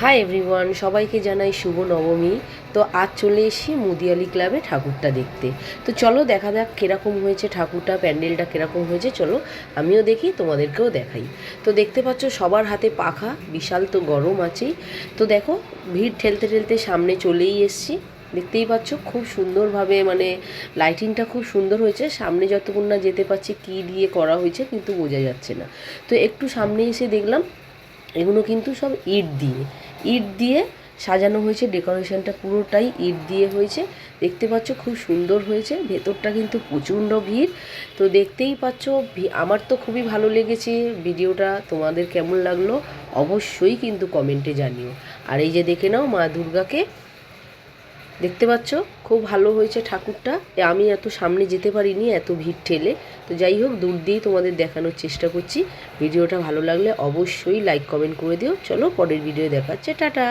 Hi everyone, সবাইকে জানাই শুভ নবমী। তো আজ চলে এসেছি মুদিয়ালি ক্লাবে ঠাকুরটা দেখতে। তো চলো দেখা যাক কীরকম হয়েছে ঠাকুরটা, প্যান্ডেলটা কীরকম হয়েছে। চলো আমিও দেখি, তোমাদেরকেও দেখাই। তো দেখতে পাচ্ছ সবার হাতে পাখা, বিশাল তো গরম আছেই। তো দেখো ভিড় ঠেলতে ঠেলতে সামনে চলেই এসছি। দেখতেই পাচ্ছ খুব সুন্দরভাবে লাইটিংটা খুব সুন্দর হয়েছে। সামনে যতক্ষণ না যেতে পারছি কী দিয়ে করা হয়েছে কিন্তু বোঝা যাচ্ছে না। তো একটু সামনে এসে দেখলাম এগুলো কিন্তু সব ইট দিয়ে সাজানো হয়েছে। ডেকোরেশনটা পুরোটাই ইট দিয়ে হয়েছে। দেখতে পাচ্ছ খুব সুন্দর হয়েছে। ভেতরটা কিন্তু প্রচণ্ড ভিড়। তো দেখতেই পাচ্ছ আমার তো খুবই ভালো লেগেছে। ভিডিওটা তোমাদের কেমন লাগলো অবশ্যই কিন্তু কমেন্টে জানিও। আর এই যে দেখে নাও মা দুর্গাকে, দেখতে পাচ্ছ খুব ভালো হয়েছে ঠাকুরটা। আমি এত সামনে যেতে পারিনি এত ভিড় ঠেলে। তো যাই হোক, দূর দিয়েই তোমাদের দেখানোর চেষ্টা করছি। ভিডিওটা ভালো লাগলে অবশ্যই লাইক কমেন্ট করে দিও। চলো পরের ভিডিও দেখাচ্ছে, টাটা।